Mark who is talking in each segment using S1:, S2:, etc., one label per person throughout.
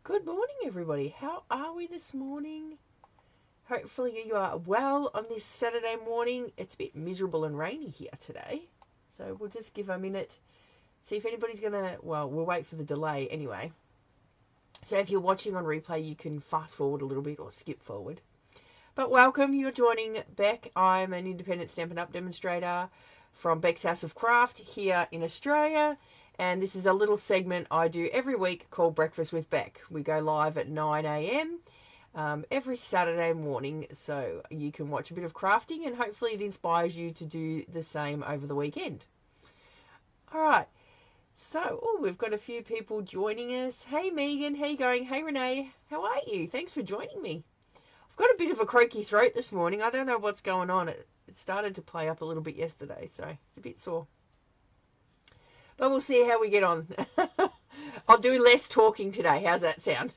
S1: Good morning, everybody. How are we this morning? Hopefully you are well on this Saturday morning. It's a bit miserable and rainy here today. So we'll just give a minute, see if anybody's going to, well, we'll wait for the delay anyway. So if you're watching on replay, you can fast forward a little bit or skip forward. But welcome, you're joining Beck. I'm an independent Stampin' Up! Demonstrator from Beck's House of Craft here in Australia. And this is a little segment I do every week called Breakfast with Beck. We go live at 9 a.m. Every Saturday morning, so you can watch a bit of crafting and hopefully it inspires you to do the same over the weekend. All right, so we've got a few people joining us. Hey Megan, how you going? Hey Renee, how are you? Thanks for joining me. I've got a bit of a croaky throat this morning. I don't know what's going on. It started to play up a little bit yesterday, so it's a bit sore. But we'll see how we get on. I'll do less talking today. How's that sound?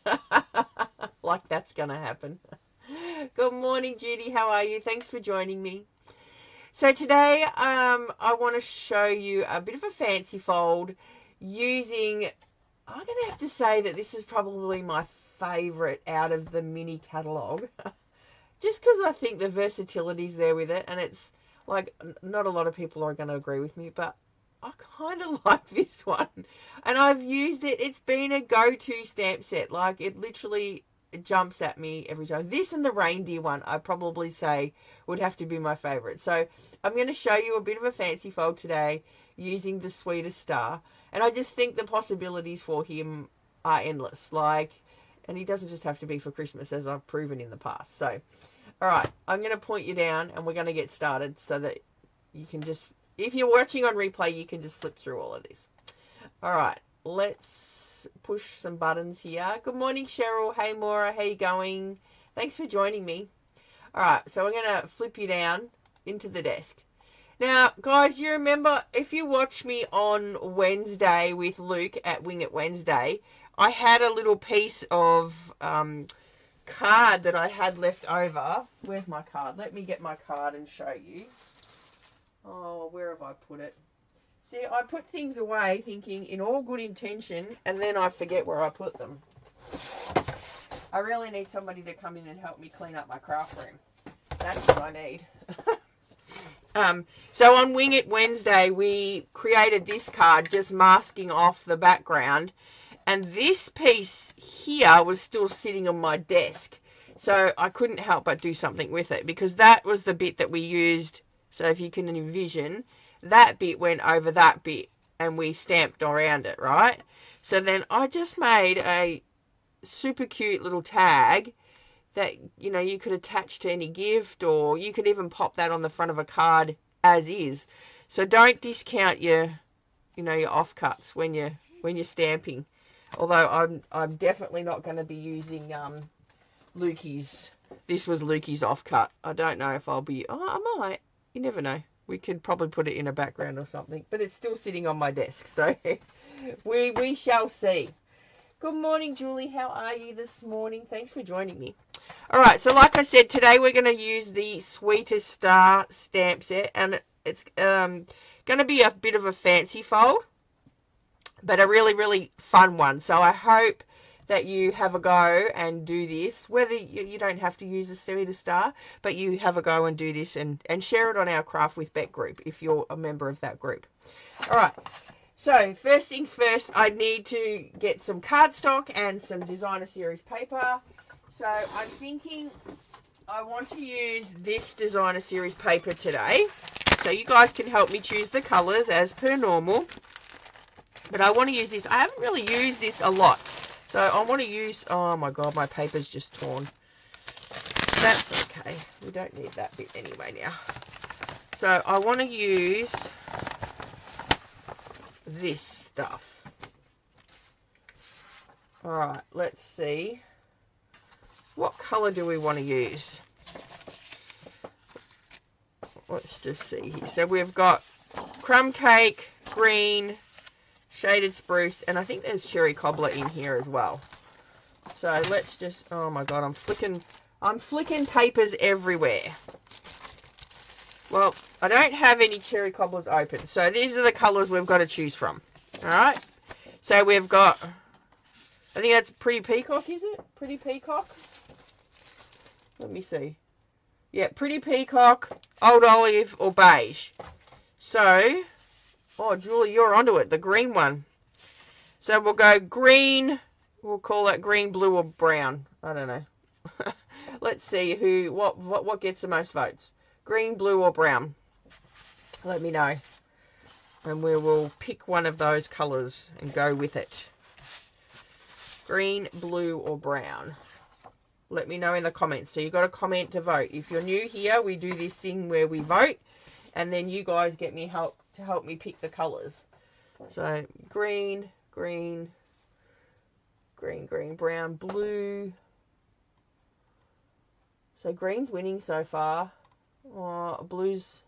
S1: Like that's going to happen. Good morning, Judy. How are you? Thanks for joining me. So today I want to show you a bit of a fancy fold using, I'm going to have to say that this is probably my favourite out of the mini catalogue. Just because I think the versatility's there with it. And it's like, not a lot of people are going to agree with me, but I kind of like this one, and I've used it. It's been a go-to stamp set. Like, it literally jumps at me every time. This and the reindeer one, I'd probably say, would have to be my favorite. So I'm going to show you a bit of a fancy fold today using the Sweetest Star, and I just think the possibilities for him are endless. Like, and he doesn't just have to be for Christmas, as I've proven in the past. So, all right, I'm going to point you down, and we're going to get started so that you can just, if you're watching on replay, you can just flip through all of this. All right, let's push some buttons here. Good morning, Cheryl. Hey, Maura. How you going? Thanks for joining me. All right, so we're going to flip you down into the desk. Now, guys, you remember, if you watch me on Wednesday with Luke at Wing It Wednesday, I had a little piece of card that I had left over. Where's my card? Let me get my card and show you. Oh, where have I put it? See, I put things away thinking in all good intention, and then I forget where I put them. I really need somebody to come in and help me clean up my craft room. That's what I need. So on Wing It Wednesday, we created this card just masking off the background, and this piece here was still sitting on my desk. So I couldn't help but do something with it, because that was the bit that we used. So if you can envision, that bit went over that bit and we stamped around it, right? So then I just made a super cute little tag that, you know, you could attach to any gift, or you could even pop that on the front of a card as is. So don't discount your, you know, your offcuts when you're stamping. Although I'm definitely not going to be using Lukey's. This was Lukey's offcut. I don't know if I'll be, I might. You never know. We could probably put it in a background or something, but it's still sitting on my desk, so we shall see. Good morning, Julie. How are you this morning? Thanks for joining me. All right, so like I said, today we're going to use the Sweetest Star stamp set, and it's going to be a bit of a fancy fold, but a really, really fun one. So I hope that you have a go and do this, whether you don't have to use a Sweetest Star, but you have a go and do this and share it on our Craft with Beck group if you're a member of that group. All right, so first things first, I need to get some cardstock and some designer series paper. So I'm thinking I want to use this designer series paper today. So you guys can help me choose the colors as per normal. But I want to use this. I haven't really used this a lot. So I want to use, oh my God, my paper's just torn. That's okay. We don't need that bit anyway now. So I want to use this stuff. All right, let's see. What color do we want to use? Let's just see here. So we've got crumb cake, green, shaded spruce, and I think there's cherry cobbler in here as well. So let's just, oh my God, I'm flicking papers everywhere. Well, I don't have any cherry cobblers open, so these are the colours we've got to choose from. All right, so we've got I think that's Pretty Peacock, is it? Pretty Peacock? Let me see. Yeah, Pretty Peacock, Old Olive, or Beige. So, oh, Julie, you're onto it. The green one. So we'll go green. We'll call that green, blue, or brown. I don't know. Let's see what gets the most votes. Green, blue, or brown. Let me know. And we will pick one of those colours and go with it. Green, blue, or brown. Let me know in the comments. So you've got to comment to vote. If you're new here, we do this thing where we vote. And then you guys get me help me pick the colours. So green, green, green, green, brown, blue. So green's winning so far. Oh, blue's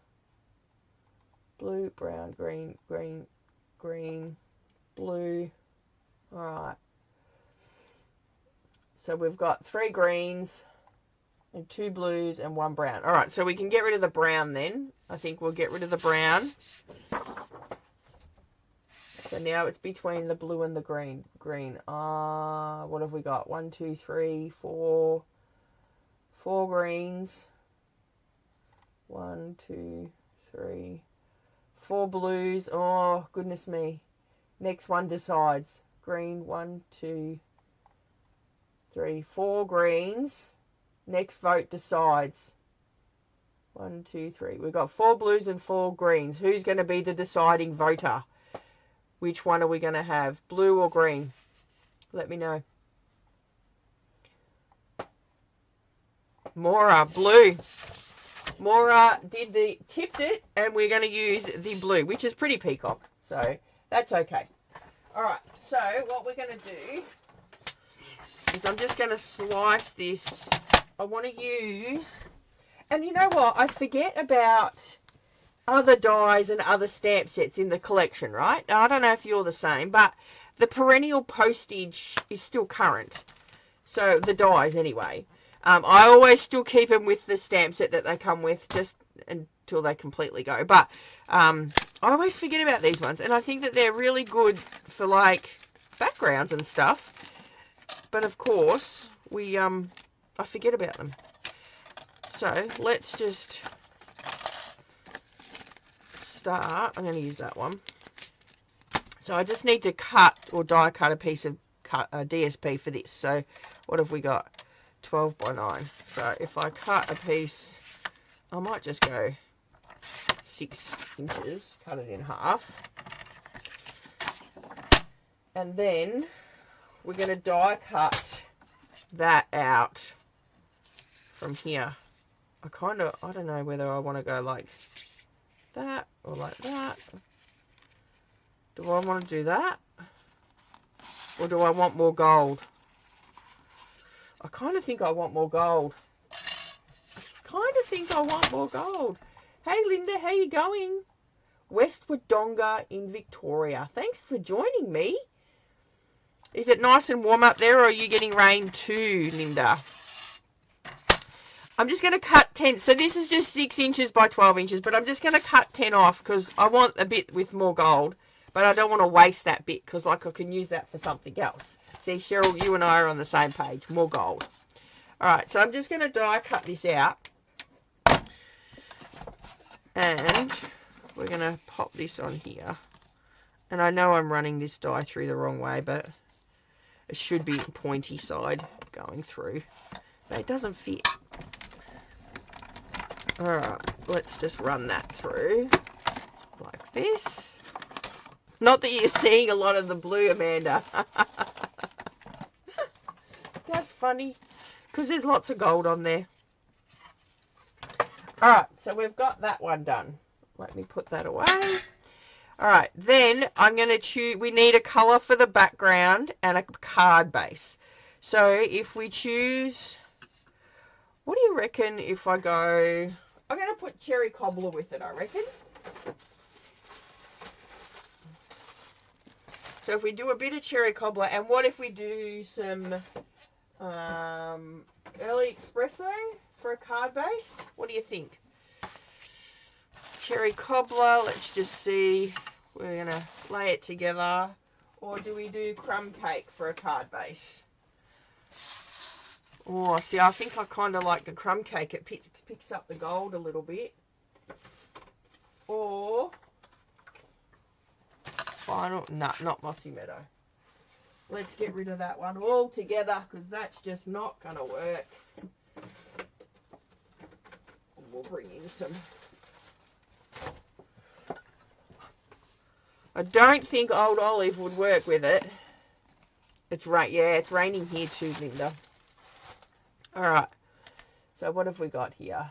S1: blue, brown, green, green, green, blue. All right. So we've got 3 greens and 2 blues and 1 brown. All right, so we can get rid of the brown then. I think we'll get rid of the brown. So now it's between the blue and the green. What have we got? 1, 2, 3, 4. 4 greens. 1, 2, 3. 4 blues. Oh, goodness me. Next one decides. Green, 1, 2, 3, 4 greens. Next vote decides. 1, 2, 3. We've got 4 blues and 4 greens. Who's going to be the deciding voter? Which one are we going to have? Blue or green? Let me know. Mora, blue. Mora tipped it, and we're going to use the blue, which is Pretty Peacock. So that's okay. All right. So what we're going to do is I'm just going to slice this. I want to use, and you know what? I forget about other dies and other stamp sets in the collection, right? Now, I don't know if you're the same, but the Perennial Postage is still current. So the dies anyway. I always still keep them with the stamp set that they come with just until they completely go. But I always forget about these ones. And I think that they're really good for, like, backgrounds and stuff. But, of course, I forget about them. So let's just start. I'm going to use that one. So I just need to cut or die cut a piece of DSP for this. So what have we got? 12 by 9. So if I cut a piece, I might just go 6 inches, cut it in half. And then we're going to die cut that out from here. I don't know whether I want to go like that or like that. Do I want to do that? Or do I want more gold? I kind of think I want more gold. Hey, Linda, how you going? West Wodonga in Victoria. Thanks for joining me. Is it nice and warm up there, or are you getting rain too, Linda? I'm just going to cut 10. So this is just 6 inches by 12 inches, but I'm just going to cut 10 off because I want a bit with more gold, but I don't want to waste that bit because, like, I can use that for something else. See, Cheryl, you and I are on the same page. More gold. All right, so I'm just going to die cut this out. And we're going to pop this on here. And I know I'm running this die through the wrong way, but it should be pointy side going through. But it doesn't fit. All right, let's just run that through like this. Not that you're seeing a lot of the blue, Amanda. That's funny, because there's lots of gold on there. Alright, so we've got that one done. Let me put that away. Alright, then I'm going to choose, we need a colour for the background and a card base. So if we choose, what do you reckon if I go, I'm going to put Cherry Cobbler with it, I reckon. So if we do a bit of Cherry Cobbler, and what if we do some early espresso for a card base? What do you think? Cherry Cobbler, let's just see. We're going to lay it together. or do we do crumb cake for a card base? Oh, see, I think I kind of like the crumb cake. It picks up the gold a little bit. Or final, no, not Mossy Meadow. Let's get rid of that one altogether because that's just not going to work. We'll bring in some. I don't think Old Olive would work with it. It's right, yeah, it's raining here too, Linda. All right. So what have we got here?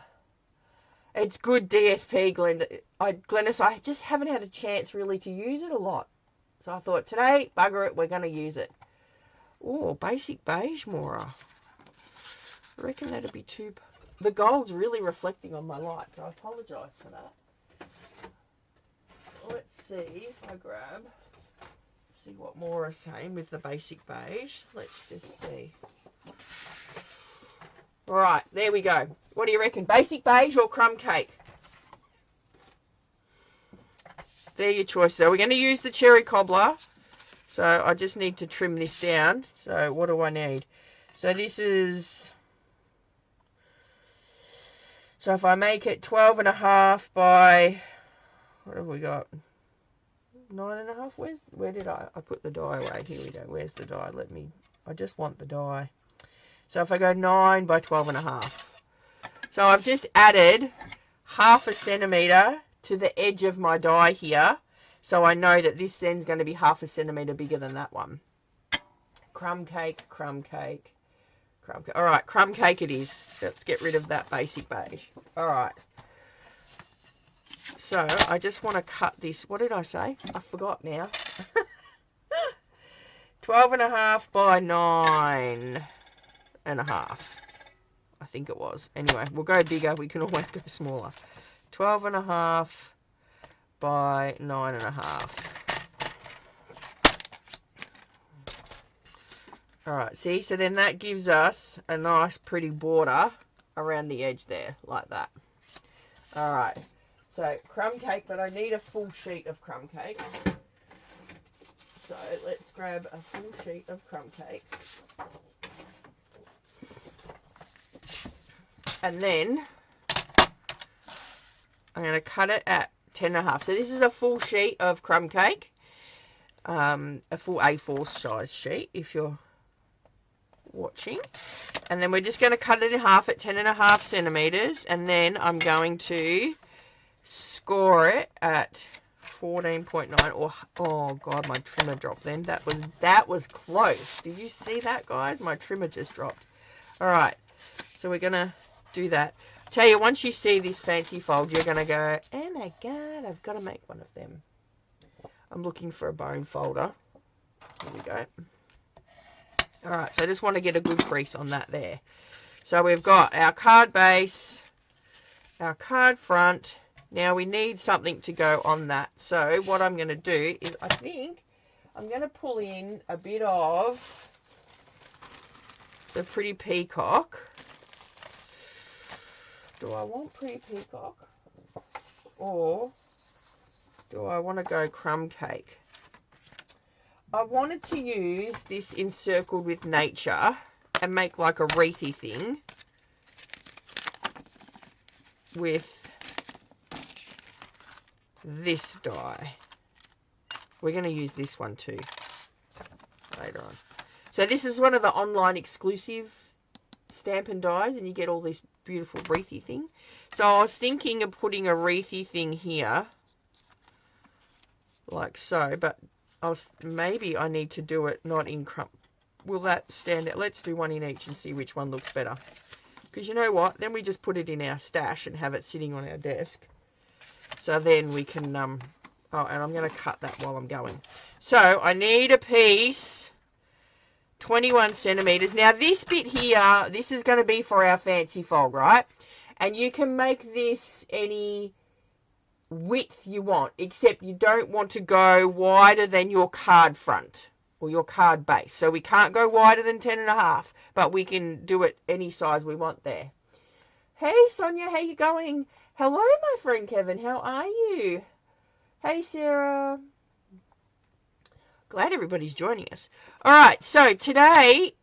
S1: It's good DSP, Glennis. I just haven't had a chance really to use it a lot. So I thought today, bugger it, we're going to use it. Oh, basic beige, Maura. I reckon that'd be too... The gold's really reflecting on my light, so I apologise for that. Let's see if I grab... See what Maura's saying with the basic beige. Let's just see. All right, there we go. What do you reckon? Basic beige or crumb cake? There your choice. So we're going to use the cherry cobbler. So I just need to trim this down. So what do I need? So this is... So if I make it 12.5 by... What have we got? 9.5? Where did I put the die away? Here we go. Where's the die? I just want the die. So if I go 9 by 12.5. So I've just added 0.5 centimetre to the edge of my die here. So I know that this then's going to be 0.5 centimetre bigger than that one. Crumb cake, crumb cake, crumb cake. All right, crumb cake it is. Let's get rid of that basic beige. All right. So I just want to cut this. What did I say? I forgot now. 12.5 by 9.5. I think it was. Anyway, we'll go bigger. We can always go smaller. 12.5 by 9.5. All right, see? So then that gives us a nice, pretty border around the edge there, like that. All right. So crumb cake, but I need a full sheet of crumb cake. So let's grab a full sheet of crumb cake. And then I'm going to cut it at 10.5. So this is a full sheet of crumb cake. A full A4 size sheet if you're watching. And then we're just going to cut it in half at 10.5 centimetres. And then I'm going to score it at 14.9 or... Oh, God, my trimmer dropped then. That was close. Did you see that, guys? My trimmer just dropped. All right. So we're going to do that. Tell you, once you see this fancy fold, you're going to go, oh my God, I've got to make one of them. I'm looking for a bone folder. Here we go. All right, so I just want to get a good crease on that there. So we've got our card base, our card front. Now we need something to go on that. So what I'm going to do is I think I'm going to pull in a bit of the Pretty Peacock. Do I want Pretty Peacock? Or do I want to go crumb cake? I wanted to use this Encircled with Nature and make like a wreathy thing with this die. We're going to use this one too later on. So this is one of the online exclusive Stampin' Dies, and you get all this beautiful wreathy thing. So I was thinking of putting a wreathy thing here, like so, but maybe I need to do it not in crumb. Will that stand out? Let's do one in each and see which one looks better. Because you know what? Then we just put it in our stash and have it sitting on our desk. So then we can, oh, and I'm going to cut that while I'm going. So I need a piece, 21 centimetres. Now this bit here, this is going to be for our fancy fold, right? And you can make this any width you want, except you don't want to go wider than your card front or your card base. So we can't go wider than 10.5, but we can do it any size we want there. Hey Sonia, how you going? Hello my friend Kevin, how are you? Hey Sarah. Glad everybody's joining us. All right, so today,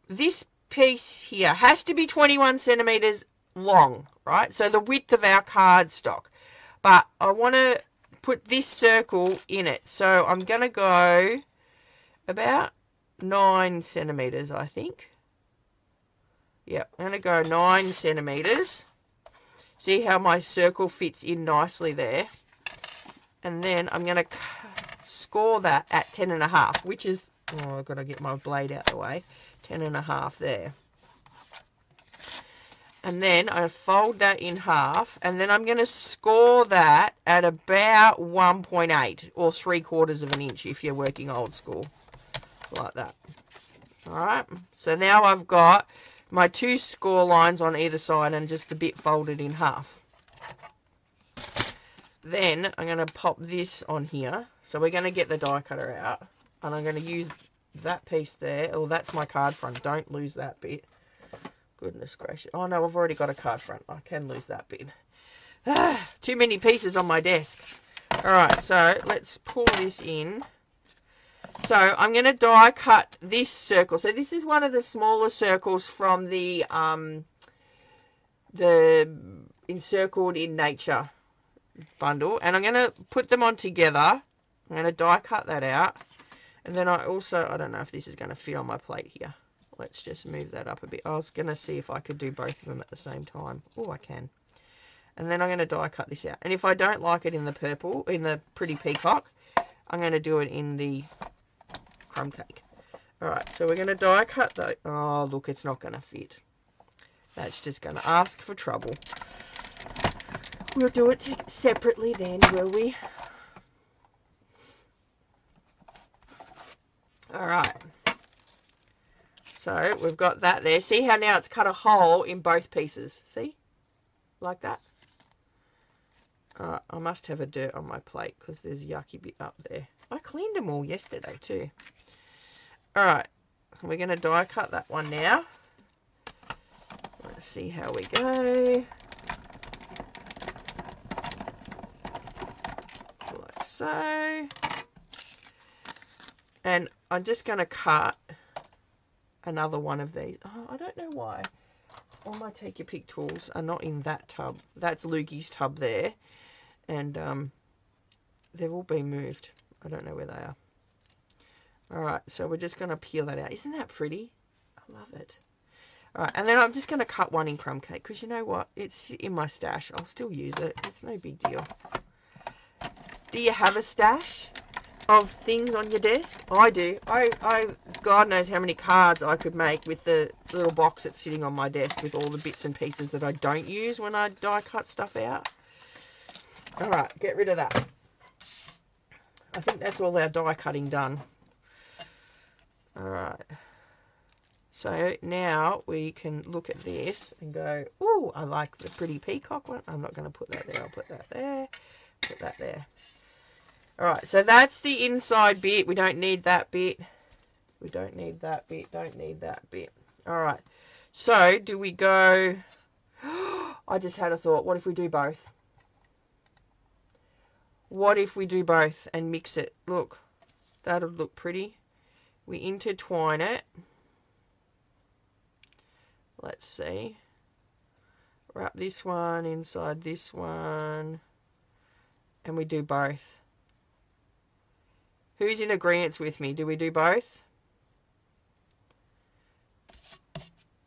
S1: this piece here has to be 21 centimeters long, right? So the width of our cardstock. But I want to put this circle in it. So I'm going to go about 9 centimeters, I think. Yep, I'm going to go 9 centimeters. See how my circle fits in nicely there. And then I'm going to score that at 10.5, which is, oh, I've got to get my blade out of the way, 10.5 there. And then I fold that in half, and then I'm going to score that at about 1.8 or 3/4 of an inch if you're working old school, like that. All right, so now I've got my 2 score lines on either side and just the bit folded in half. Then I'm going to pop this on here. So we're going to get the die cutter out, and I'm going to use that piece there. Oh, that's my card front. Don't lose that bit. Goodness gracious. Oh, no, I've already got a card front. I can lose that bit. Too many pieces on my desk. All right, so let's pull this in. So I'm going to die cut this circle. So this is one of the smaller circles from the Encircled in Nature bundle, and I'm going to put them on together. I'm going to die cut that out, and then I don't know if this is going to fit on my plate here. Let's just move that up a bit. I was going to see if I could do both of them at the same time. Oh, I can. And then I'm going to die cut this out, and if I don't like it in the purple, in the pretty peacock, I'm going to do it in the crumb cake. Alright, so we're going to die cut that. Oh, look, it's not going to fit. That's just going to ask for trouble. We'll do it separately then, will we? Alright. So, we've got that there. See how now it's cut a hole in both pieces? See? Like that. I must have a dirt on my plate because there's a yucky bit up there. I cleaned them all yesterday too. Alright. We're going to die cut that one now. Let's see how we go. Like so. And I'm just going to cut another one of these. Oh, I don't know why all my Take Your Pick tools are not in that tub. That's Lukey's tub there. And they've all been moved. I don't know where they are. Alright, so we're just going to peel that out. Isn't that pretty? I love it. Alright, and then I'm just going to cut one in crumb cake, because you know what? It's in my stash. I'll still use it. It's no big deal. Do you have a stash of things on your desk? I do. I God knows how many cards I could make with the little box that's sitting on my desk with all the bits and pieces that I don't use when I die cut stuff out. Alright, get rid of that. I think that's all our die cutting done. Alright. So now we can look at this and go, ooh, I like the pretty peacock one. I'm not going to put that there. I'll put that there. Put that there. Alright, so that's the inside bit. We don't need that bit. We don't need that bit. Don't need that bit. Alright. So, do we go... I just had a thought. What if we do both? What if we do both and mix it? Look, that'll look pretty. We intertwine it. Let's see. Wrap this one inside this one. And we do both. Who's in agreement with me? Do we do both?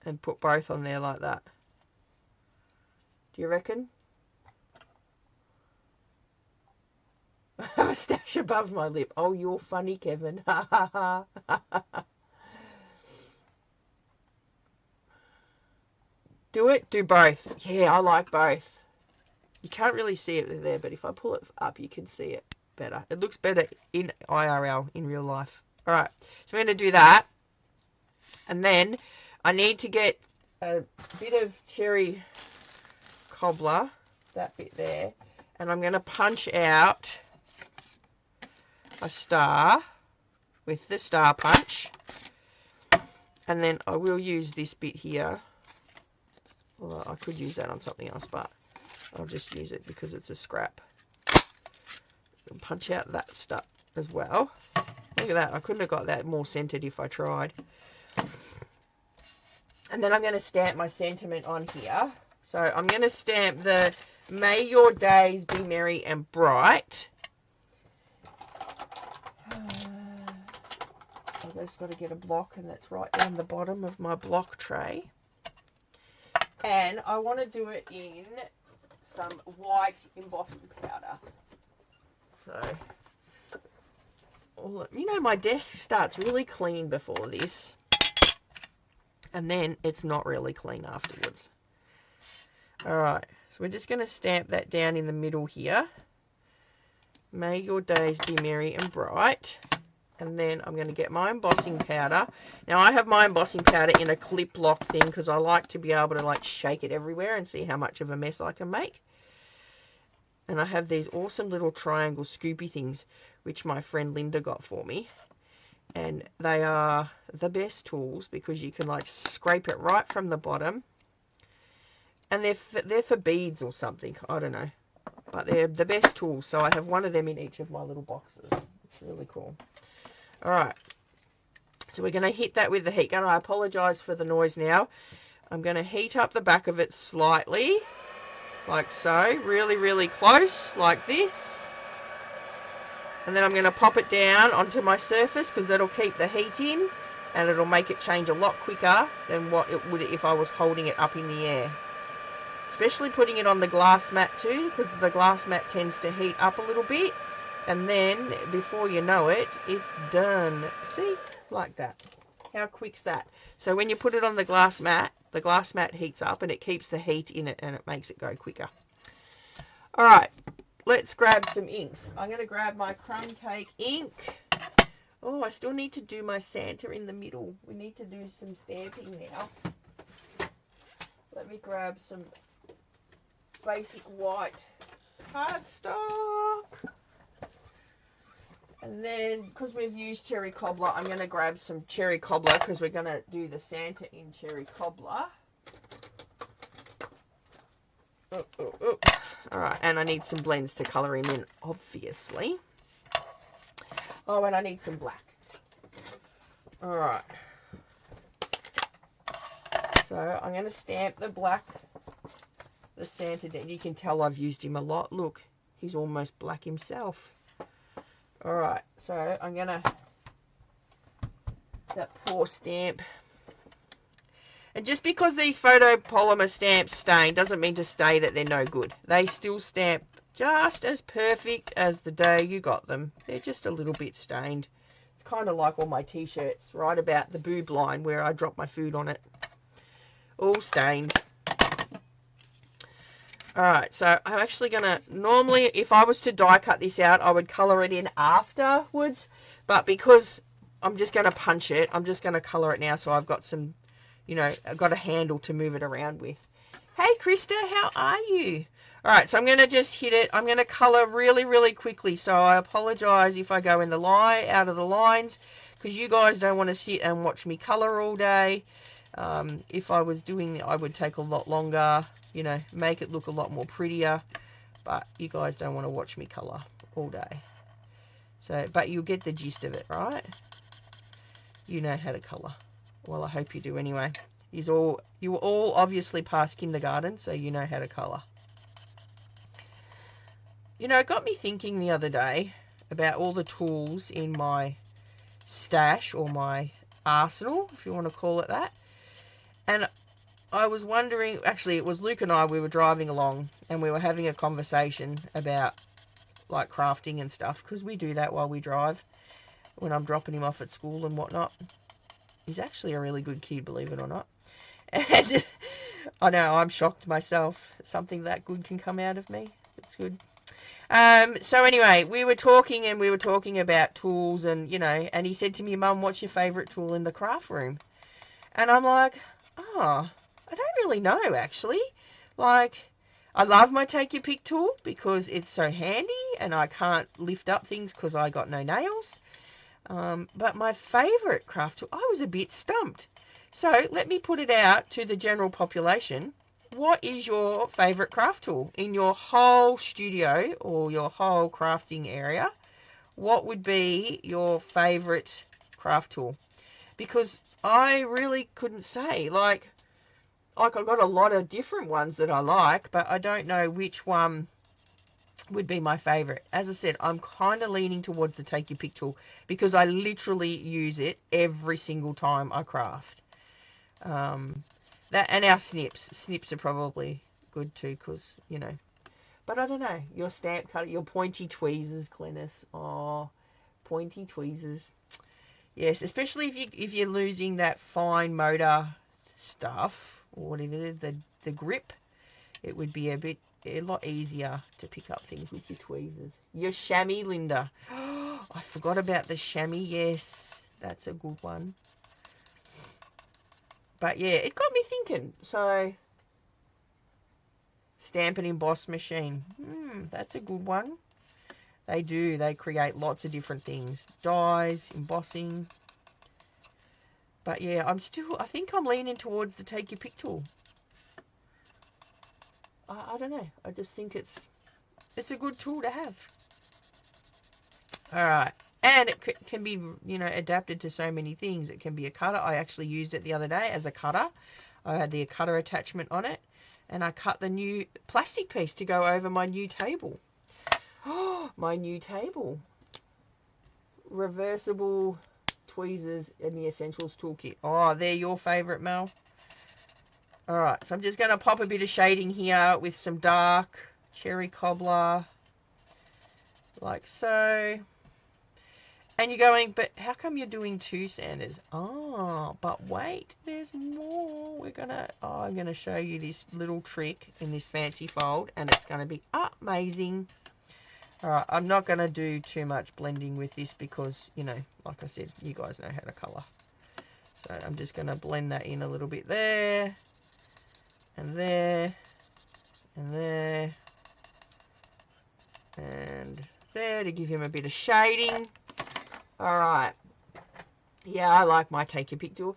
S1: And put both on there like that. Do you reckon? I have a stash above my lip. Oh, you're funny, Kevin. Ha ha ha. Do it? Do both. Yeah, I like both. You can't really see it there, but if I pull it up, you can see it better. It looks better in IRL, in real life. Alright, so we're going to do that. And then I need to get a bit of cherry cobbler, that bit there, and I'm going to punch out a star with the star punch. And then I will use this bit here. Although I could use that on something else, but I'll just use it because it's a scrap. And punch out that stuff as well. Look at that. I couldn't have got that more centered if I tried. And then I'm going to stamp my sentiment on here. So I'm going to stamp the May Your Days Be Merry and Bright. I've just got to get a block, and that's right down the bottom of my block tray. And I want to do it in some white embossing powder. So, you know, my desk starts really clean before this, and then it's not really clean afterwards. Alright, so we're just going to stamp that down in the middle here. May your days be merry and bright. And then I'm going to get my embossing powder. Now, I have my embossing powder in a clip lock thing because I like to be able to, like, shake it everywhere and see how much of a mess I can make. And I have these awesome little triangle scoopy things, which my friend Linda got for me. And they are the best tools because you can, like, scrape it right from the bottom. And they're for beads or something. I don't know. But they're the best tools. So I have one of them in each of my little boxes. It's really cool. Alright, so we're going to hit that with the heat gun. I apologise for the noise now. I'm going to heat up the back of it slightly, like so, really, really close, like this. And then I'm going to pop it down onto my surface because that'll keep the heat in and it'll make it change a lot quicker than what it would if I was holding it up in the air. Especially putting it on the glass mat too, because the glass mat tends to heat up a little bit. And then, before you know it, it's done. See? Like that. How quick's that? So when you put it on the glass mat heats up and it keeps the heat in it and it makes it go quicker. Alright, let's grab some inks. I'm going to grab my crumb cake ink. Oh, I still need to do my Santa in the middle. We need to do some stamping now. Let me grab some basic white cardstock. And then, because we've used cherry cobbler, I'm going to grab some cherry cobbler because we're going to do the Santa in cherry cobbler. Alright, and I need some blends to colour him in, obviously. Oh, and I need some black. Alright. So, I'm going to stamp the black, the Santa down. You can tell I've used him a lot. Look, he's almost black himself. Alright, so I'm going to, that poor stamp. And just because these photopolymer stamps stain doesn't mean to say that they're no good. They still stamp just as perfect as the day you got them. They're just a little bit stained. It's kind of like all my t-shirts right about the boob line where I drop my food on it. All stained. Alright, so I'm actually going to, normally if I was to die cut this out, I would colour it in afterwards. But because I'm just going to punch it, I'm just going to colour it now so I've got some, you know, I've got a handle to move it around with. Hey Krista, how are you? Alright, so I'm going to just hit it. I'm going to colour really, really quickly. So I apologise if I go in the line, out of the lines, because you guys don't want to sit and watch me colour all day. If I was doing it, I would take a lot longer, you know, make it look a lot more prettier, but you guys don't want to watch me colour all day. So, but you'll get the gist of it, right? You know how to colour. Well, I hope you do anyway. You were all obviously past kindergarten, so you know how to colour. You know, it got me thinking the other day about all the tools in my stash, or my arsenal, if you want to call it that. And I was wondering, actually it was Luke and I, we were driving along and we were having a conversation about like crafting and stuff, because we do that while we drive when I'm dropping him off at school and whatnot. He's actually a really good kid, believe it or not. And I know, I'm shocked myself. Something that good can come out of me. It's good. So anyway, we were talking about tools, and you know, and he said to me, Mum, what's your favourite tool in the craft room? And I'm like, oh, I don't really know, actually. Like, I love my take your pick tool because it's so handy and I can't lift up things because I got no nails. But my favourite craft tool, I was a bit stumped. So let me put it out to the general population. What is your favourite craft tool in your whole studio or your whole crafting area? what would be your favourite craft tool? Because I really couldn't say. Like I've got a lot of different ones that I like, but I don't know which one would be my favourite. As I said, I'm kind of leaning towards the Take Your Pick tool because I literally use it every single time I craft. That and our snips. Snips are probably good too because, you know. But I don't know. Your stamp cutter, your pointy tweezers, Glennis. Oh, pointy tweezers. Yes, especially if you're losing that fine motor stuff or whatever it is, the grip, it would be a lot easier to pick up things with your tweezers. Your chamois, Linda. I forgot about the chamois. Yes, that's a good one. But yeah, it got me thinking. So, stamp and emboss machine. That's a good one. They create lots of different things. Dies, embossing. But yeah, I think I'm leaning towards the Take Your Pick tool. I don't know. I just think it's a good tool to have. All right. And it can be, you know, adapted to so many things. It can be a cutter. I actually used it the other day as a cutter. I had the cutter attachment on it. And I cut the new plastic piece to go over my new table. Oh, my new table. Reversible tweezers in the Essentials Toolkit. Oh, they're your favourite, Mel. All right, so I'm just going to pop a bit of shading here with some dark cherry cobbler. Like so. And you're going, but how come you're doing 2 Sanders? Oh, but wait, there's more. I'm going to show you this little trick in this fancy fold, and it's going to be amazing. All right, I'm not going to do too much blending with this because, you know, like I said, you guys know how to colour. So I'm just going to blend that in a little bit there, and there, and there, and there to give him a bit of shading. All right. Yeah, I like my Take Your Pick tool.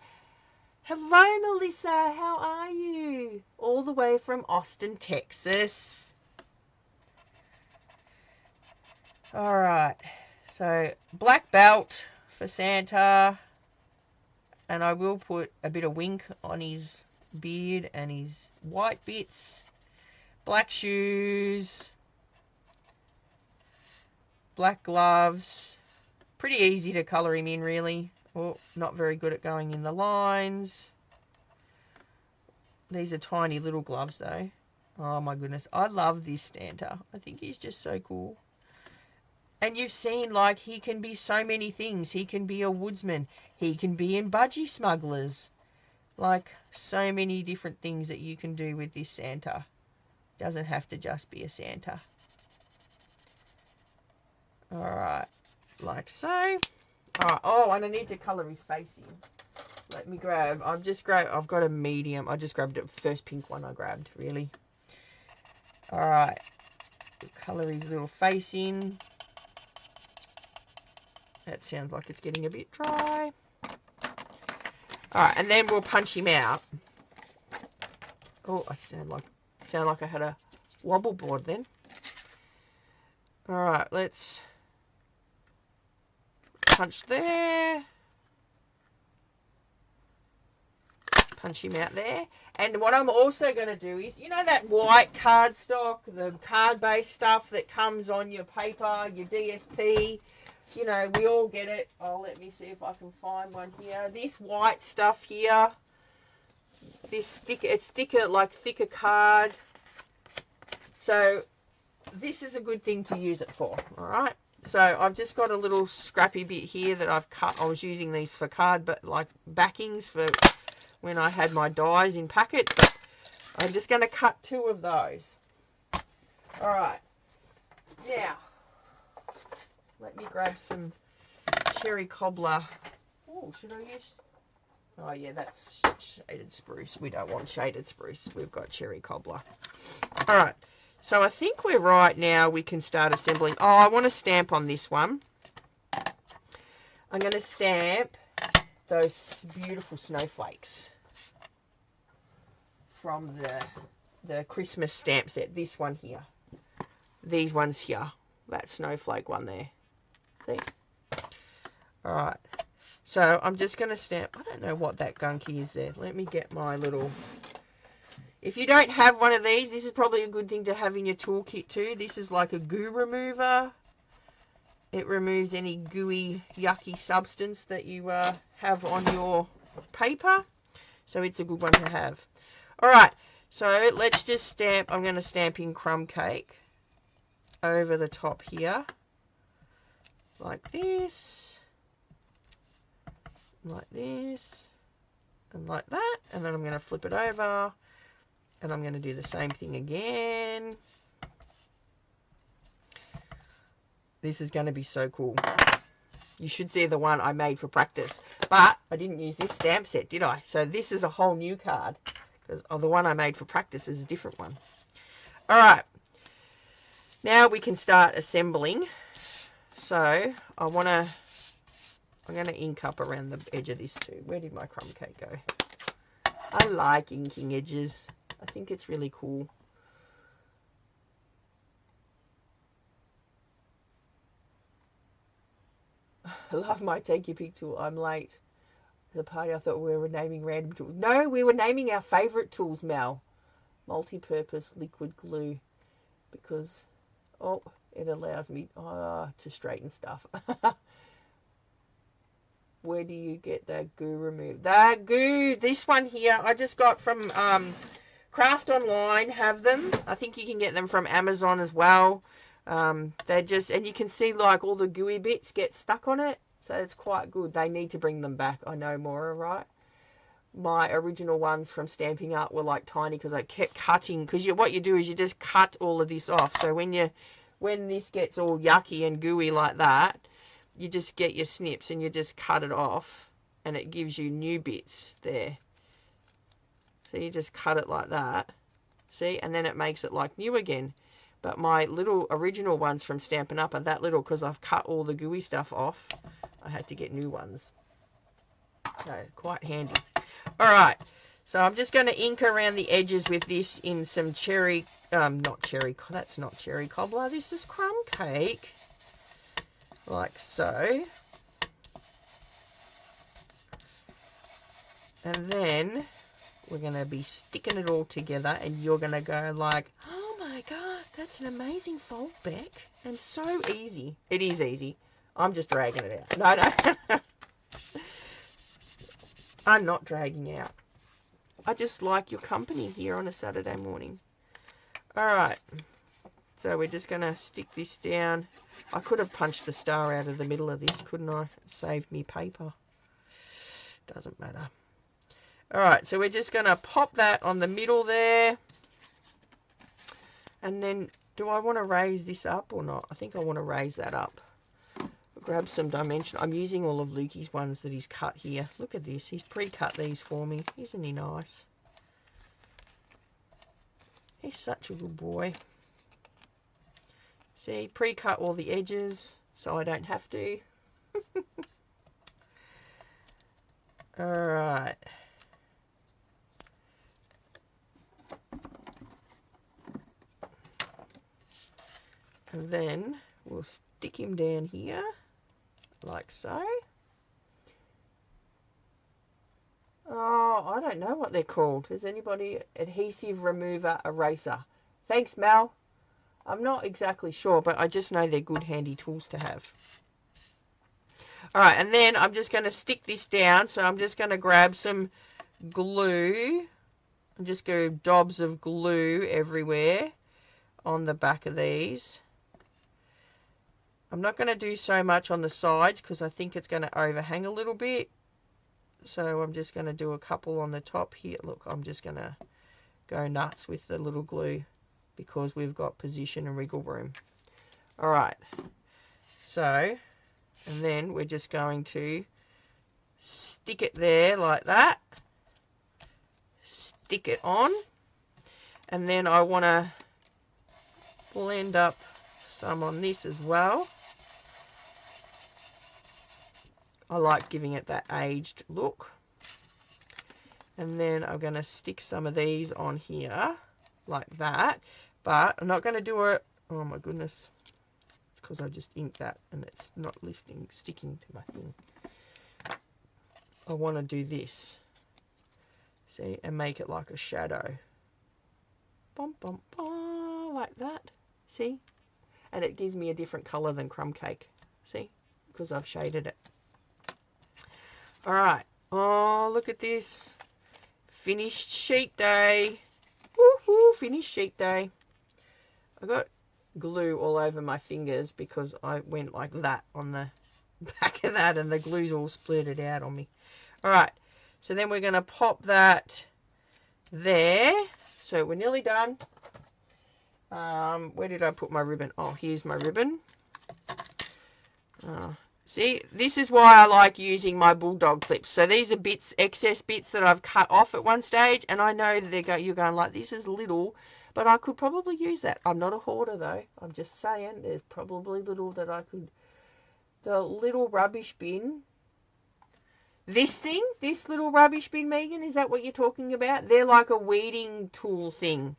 S1: Hello, Melissa. How are you? All the way from Austin, Texas. All right. So, black belt for Santa. And I will put a bit of wink on his beard and his white bits. Black shoes. Black gloves. Pretty easy to colour him in, really. Oh, not very good at going in the lines. These are tiny little gloves, though. Oh, my goodness. I love this Santa. I think he's just so cool. And you've seen, like, he can be so many things. He can be a woodsman. He can be in budgie smugglers. Like, so many different things that you can do with this Santa. Doesn't have to just be a Santa. All right. Like so. Alright, oh, and I need to colour his face in. Let me grab, I've got a medium. I just grabbed the first pink one I grabbed, really. Alright. Colour his little face in. That sounds like it's getting a bit dry. Alright, and then we'll punch him out. Oh, I sound like I had a wobble board then. Alright, let's punch there, punch him out there. And what I'm also going to do is, you know that white cardstock, the card-based stuff that comes on your paper, your DSP, you know, we all get it. Oh, let me see if I can find one here. This white stuff here, this thick, it's thicker, like thicker card. So this is a good thing to use it for, all right? So I've just got a little scrappy bit here that I've cut. I was using these for card, but like backings for when I had my dies in packets. But I'm just going to cut 2 of those. All right. Now, let me grab some cherry cobbler. Oh, should I use? Oh yeah, that's shaded spruce. We don't want shaded spruce. We've got cherry cobbler. All right. So I think we're right now. We can start assembling. Oh, I want to stamp on this one. I'm going to stamp those beautiful snowflakes from the Christmas stamp set. This one here. These ones here. That snowflake one there. See? All right. So I'm just going to stamp. I don't know what that gunky is there. Let me get my little... If you don't have one of these, this is probably a good thing to have in your toolkit too. This is like a goo remover. It removes any gooey, yucky substance that you have on your paper. So it's a good one to have. All right. So let's just stamp. I'm going to stamp in crumb cake over the top here. Like this. Like this. And like that. And then I'm going to flip it over. And I'm going to do the same thing again. This is going to be so cool. You should see the one I made for practice. But I didn't use this stamp set, did I? So this is a whole new card. Because the one I made for practice is a different one. All right. Now we can start assembling. So I'm going to ink up around the edge of this too. Where did my crumb cake go? I like inking edges. I think it's really cool. I love my take your pick tool. I'm late. The party, I thought we were naming random tools. No, we were naming our favourite tools, Mel. Multi-purpose liquid glue. Because, oh, it allows me to straighten stuff. Where do you get that goo removed? That goo, this one here, I just got from Craft Online, have them. I think you can get them from Amazon as well. They're just, and you can see like all the gooey bits get stuck on it. So it's quite good. They need to bring them back. I know, Maura, right? My original ones from Stamping Up were like tiny because I kept cutting. Because what you do is you just cut all of this off. So when this gets all yucky and gooey like that, you just get your snips and you just cut it off. And it gives you new bits there. So you just cut it like that. See? And then it makes it like new again. But my little original ones from Stampin' Up are that little because I've cut all the gooey stuff off. I had to get new ones. So, quite handy. Alright, so I'm just going to ink around the edges with this in some cherry, that's not cherry cobbler. This is crumb cake. Like so. And then we're going to be sticking it all together and you're going to go like, oh my God, that's an amazing fold, Beck. And so easy. It is easy. I'm just dragging it out. No. I'm not dragging out. I just like your company here on a Saturday morning. Alright. So we're just going to stick this down. I could have punched the star out of the middle of this, couldn't I? It saved me paper. Doesn't matter. Alright, so we're just going to pop that on the middle there. And then, do I want to raise this up or not? I think I want to raise that up. Grab some dimension. I'm using all of Lukey's ones that he's cut here. Look at this. He's pre-cut these for me. Isn't he nice? He's such a good boy. See, pre-cut all the edges so I don't have to. Alright. And then we'll stick him down here, like so. Oh, I don't know what they're called. Is anybody? Adhesive remover eraser. Thanks, Mel. I'm not exactly sure, but I just know they're good, handy tools to have. All right, and then I'm just going to stick this down. So I'm just going to grab some glue and just go dobs of glue everywhere on the back of these. I'm not going to do so much on the sides because I think it's going to overhang a little bit. So I'm just going to do a couple on the top here. Look, I'm just going to go nuts with the little glue because we've got position and wriggle room. All right. So, and then we're just going to stick it there like that. Stick it on. And then I want to blend up some on this as well. I like giving it that aged look. And then I'm going to stick some of these on here like that. But I'm not going to do it. Oh my goodness. It's because I just inked that and it's not sticking to my thing. I want to do this, see, and make it like a shadow. Bum, bum, bum, like that, see? And it gives me a different colour than crumb cake, see? Because I've shaded it. All right. Oh, look at this. Finished sheet day. Woohoo, finished sheet day. I got glue all over my fingers because I went like that on the back of that and the glue's all splurted out on me. All right. So then we're going to pop that there. So we're nearly done. Where did I put my ribbon? Oh, here's my ribbon. See, this is why I like using my bulldog clips. So these are bits, excess bits that I've cut off at one stage, and I know that you're going like, this is little, but I could probably use that. I'm not a hoarder though. I'm just saying there's probably little that I could. The little rubbish bin. This thing, this little rubbish bin, Megan, is that what you're talking about? They're like a weeding tool thing.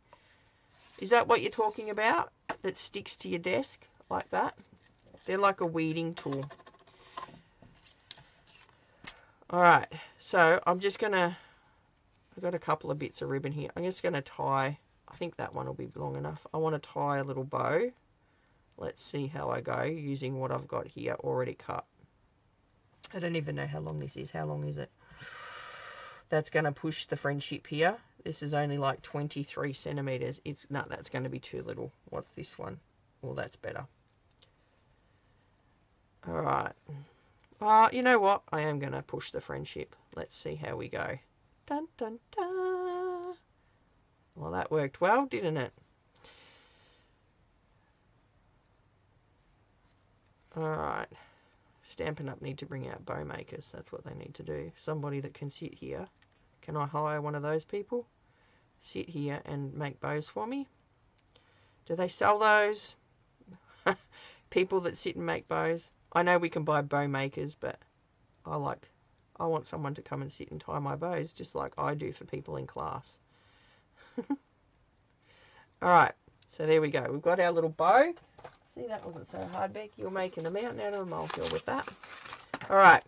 S1: Is that what you're talking about? That sticks to your desk like that? They're like a weeding tool. Alright, so I'm just going to, I've got a couple of bits of ribbon here. I'm just going to tie, I think that one will be long enough. I want to tie a little bow. Let's see how I go using what I've got here already cut. I don't even know how long this is. How long is it? That's going to push the friendship here. This is only like 23 centimeters. No, that's going to be too little. What's this one? Well, that's better. Alright. You know what? I am going to push the friendship. Let's see how we go. Dun, dun, dun. Well, that worked well, didn't it? Alright. Stampin' Up! Need to bring out bow makers. That's what they need to do. Somebody that can sit here. Can I hire one of those people? Sit here and make bows for me? Do they sell those? People that sit and make bows? I know we can buy bow makers, but I want someone to come and sit and tie my bows just like I do for people in class. Alright, so there we go. We've got our little bow. See, that wasn't so hard, Beck. You're making a mountain out of a molehill with that. Alright,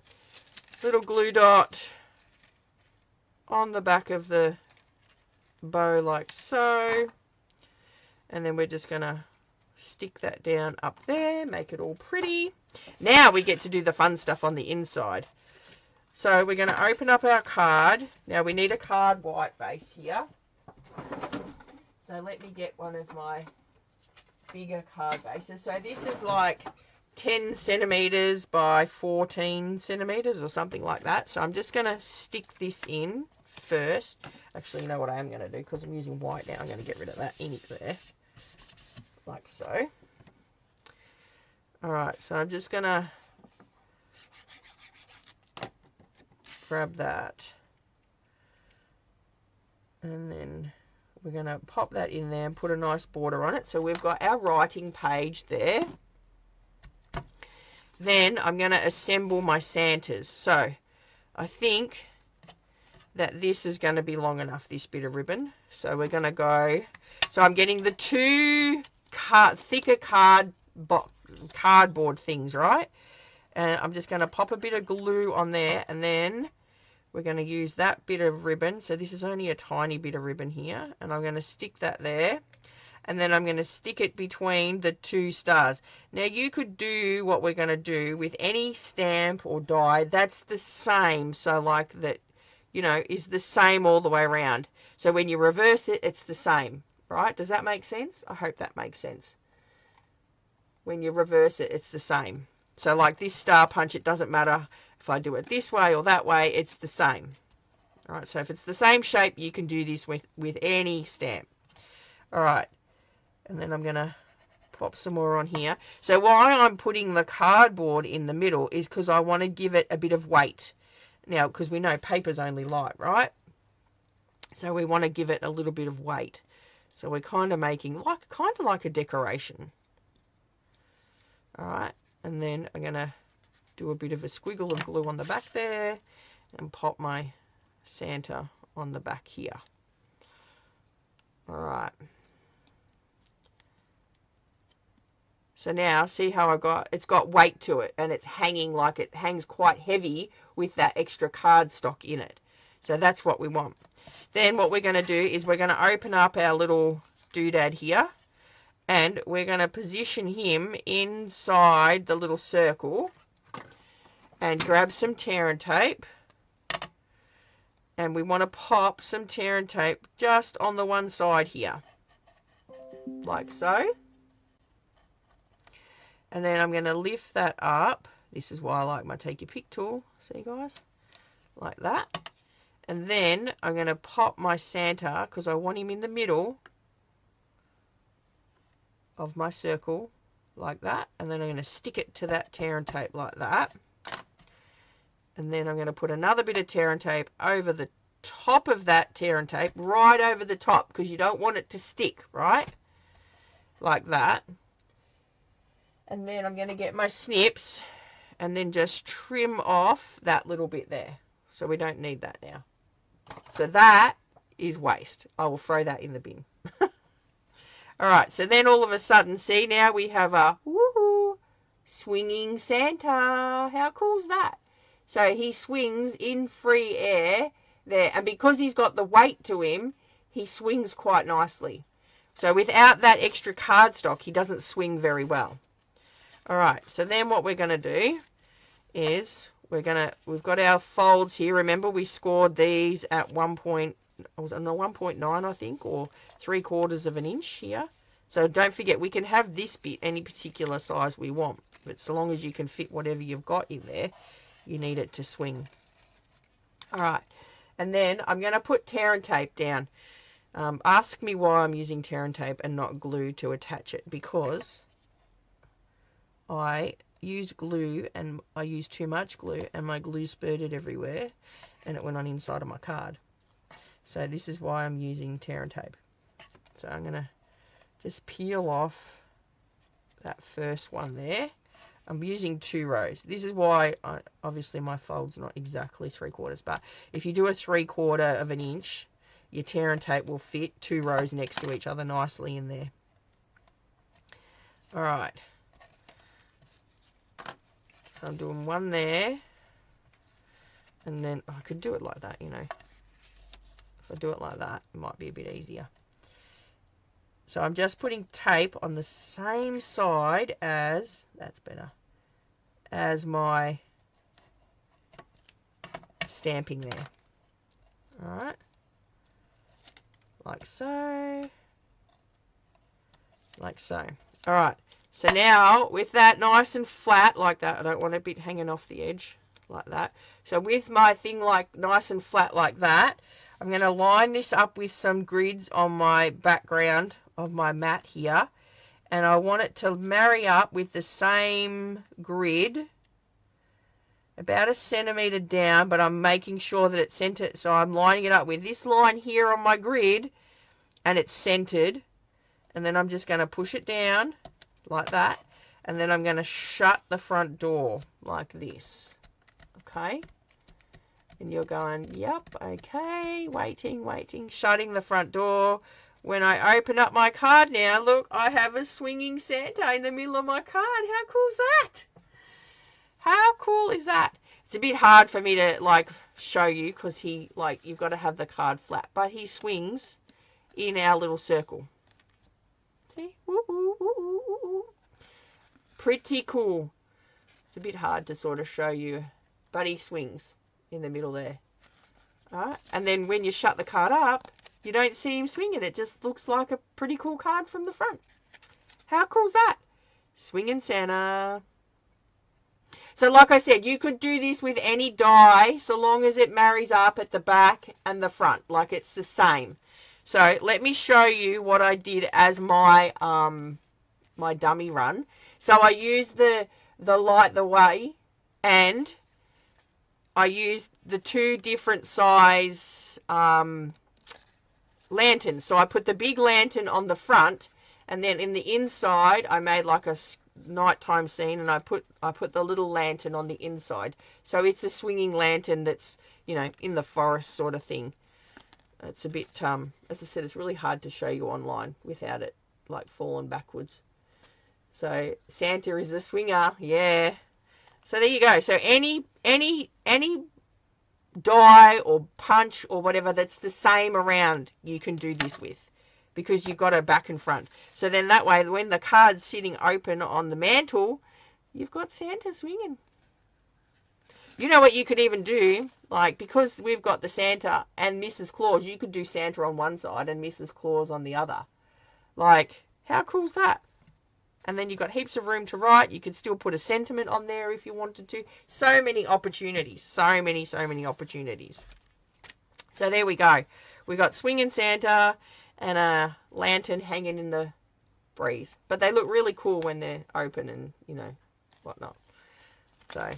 S1: little glue dot on the back of the bow like so. And then we're just going to stick that down up there, make it all pretty. Now we get to do the fun stuff on the inside. So we're going to open up our card. Now we need a card white base here. So let me get one of my bigger card bases. So this is like 10 centimeters by 14 centimeters or something like that. So I'm just going to stick this in first. Actually, you know what I am going to do, because I'm using white now. I'm going to get rid of that ink there. Like so. Alright, so I'm just going to grab that. And then we're going to pop that in there and put a nice border on it. So we've got our writing page there. Then I'm going to assemble my Santas. So I think that this is going to be long enough, this bit of ribbon. So we're going to go, so I'm getting the two thicker cardboard things, right? And I'm just going to pop a bit of glue on there, and then we're going to use that bit of ribbon. So this is only a tiny bit of ribbon here, and I'm going to stick that there, and then I'm going to stick it between the two stars. Now you could do what we're going to do with any stamp or die that's the same, so like that, you know, is the same all the way around. So when you reverse it, it's the same, right? Does that make sense? I hope that makes sense. When you reverse it, it's the same. So like this star punch, it doesn't matter if I do it this way or that way, it's the same. All right, so if it's the same shape, you can do this with any stamp. All right, and then I'm going to pop some more on here. So why I'm putting the cardboard in the middle is because I want to give it a bit of weight. Now, because we know paper's only light, right? So we want to give it a little bit of weight. So we're kind of making kind of like a decoration. All right, and then I'm going to do a bit of a squiggle of glue on the back there and pop my Santa on the back here. All right. So now see how it's got weight to it, and it's hanging like it hangs quite heavy with that extra cardstock in it. So that's what we want. Then what we're going to do is we're going to open up our little doodad here, and we're going to position him inside the little circle and grab some tear and tape. And we want to pop some tear and tape just on the one side here, like so. And then I'm going to lift that up. This is why I like my take your pick tool. See, guys? Like that. And then I'm going to pop my Santa, because I want him in the middle of my circle, like that. And then I'm going to stick it to that tear and tape like that. And then I'm going to put another bit of tear and tape over the top of that tear and tape, right over the top, because you don't want it to stick, right? Like that. And then I'm going to get my snips and then just trim off that little bit there. So we don't need that now. So that is waste. I will throw that in the bin. Alright, so then all of a sudden, see, now we have a woohoo, swinging Santa. How cool is that? So he swings in free air there. And because he's got the weight to him, he swings quite nicely. So without that extra cardstock, he doesn't swing very well. Alright, so then what we're going to do is we've got our folds here. Remember, we scored these at 1.9, I think, or 3/4 of an inch here. So don't forget, we can have this bit any particular size we want. But so long as you can fit whatever you've got in there, you need it to swing. Alright, and then I'm going to put tear and tape down. Ask me why I'm using tear and tape and not glue to attach it, because I used glue and I used too much glue and my glue spurted everywhere and it went on inside of my card. So this is why I'm using tear and tape. So I'm going to just peel off that first one there. I'm using 2 rows. This is why obviously my fold's not exactly 3/4, but if you do a 3/4 of an inch, your tear and tape will fit 2 rows next to each other nicely in there. Alright. So I'm doing one there. And then I could do it like that, you know. If I do it like that, it might be a bit easier. So I'm just putting tape on the same side as, that's better, as my stamping there. Alright. Like so. Like so. Alright. So now, with that nice and flat, like that, I don't want a bit hanging off the edge, like that. So with my thing like nice and flat like that, I'm going to line this up with some grids on my background of my mat here. And I want it to marry up with the same grid, about 1 centimetre down, but I'm making sure that it's centered. So I'm lining it up with this line here on my grid, and it's centered. And then I'm just going to push it down like that, and then I'm going to shut the front door like this. Okay, and you're going, yep, okay, waiting, shutting the front door. When I open up my card now, look, I have a swinging Santa in the middle of my card. How cool is that? How cool is that? It's a bit hard for me to like show you because he, like, you've got to have the card flat, but he swings in our little circle. See? Woo, woo, woo, woo, woo. Pretty cool. It's a bit hard to sort of show you, but he swings in the middle there. Alright, and then when you shut the card up, you don't see him swinging. It just looks like a pretty cool card from the front. How cool is that? Swinging Santa. So like I said, you could do this with any die so long as it marries up at the back and the front. Like it's the same. So let me show you what I did as my my dummy run. So I used the Light the Way, and I used the 2 different size lanterns. So I put the big lantern on the front, and then in the inside I made like a nighttime scene, and I put the little lantern on the inside. So it's a swinging lantern that's, you know, in the forest sort of thing. It's a bit, as I said, it's really hard to show you online without it like falling backwards. So Santa is the swinger. Yeah. So there you go. So any die or punch or whatever that's the same around, you can do this with, because you've got a back and front. So then that way, when the card's sitting open on the mantle, you've got Santa swinging. You know what you could even do? Like, because we've got the Santa and Mrs. Claus, you could do Santa on one side and Mrs. Claus on the other. Like, how cool's that? And then you've got heaps of room to write. You could still put a sentiment on there if you wanted to. So many opportunities. So many opportunities. So there we go. We got swinging Santa and a lantern hanging in the breeze. But they look really cool when they're open and, you know, whatnot. So,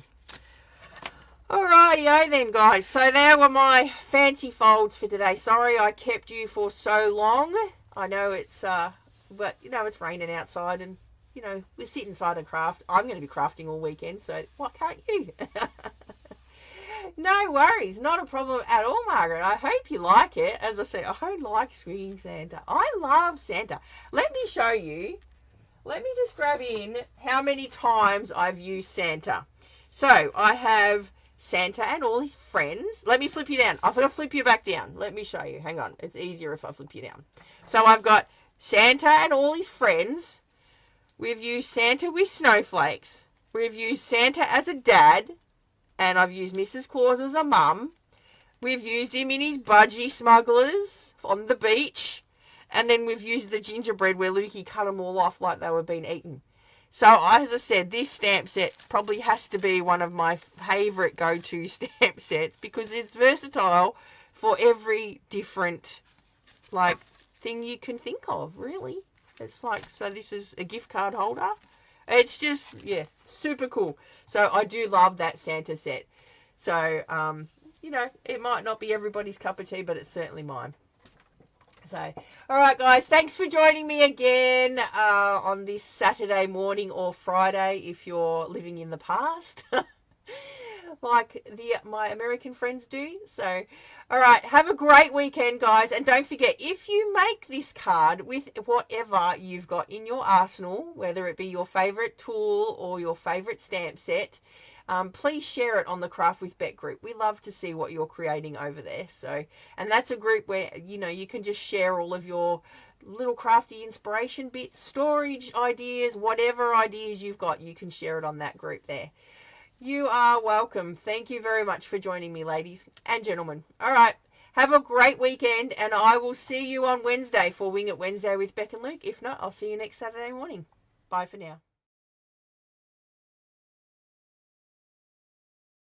S1: alrighty-o then, guys. So there were my fancy folds for today. Sorry I kept you for so long. I know it's, but, you know, it's raining outside and, you know, we sit inside and craft. I'm going to be crafting all weekend, so why can't you? No worries. Not a problem at all, Margaret. I hope you like it. As I said, I like swinging Santa. I love Santa. Let me show you. Let me just grab in how many times I've used Santa. So, I have Santa and all his friends. Let me flip you down. I'm going to flip you back down. Let me show you. Hang on. It's easier if I flip you down. So, I've got Santa and all his friends. We've used Santa with snowflakes. We've used Santa as a dad. And I've used Mrs. Claus as a mum. We've used him in his budgie smugglers on the beach. And then we've used the gingerbread where Lukey cut them all off like they were being eaten. So, as I said, this stamp set probably has to be one of my favourite go-to stamp sets because it's versatile for every different, like, thing you can think of, really. It's like, so this is a gift card holder. It's just, yeah, super cool. So I do love that Santa set. So, you know, it might not be everybody's cup of tea, but it's certainly mine. So, all right, guys, thanks for joining me again on this Saturday morning or Friday if you're living in the past. Like my American friends do. So, all right, have a great weekend, guys. And don't forget, if you make this card with whatever you've got in your arsenal, whether it be your favorite tool or your favorite stamp set, please share it on the Craft with Bet group. We love to see what you're creating over there. So, and that's a group where, you know, you can just share all of your little crafty inspiration bits, storage ideas, whatever ideas you've got, you can share it on that group there. You are welcome. Thank you very much for joining me, ladies and gentlemen. All right. Have a great weekend, and I will see you on Wednesday for Wing It Wednesday with Beck and Luke. If not, I'll see you next Saturday morning. Bye for now.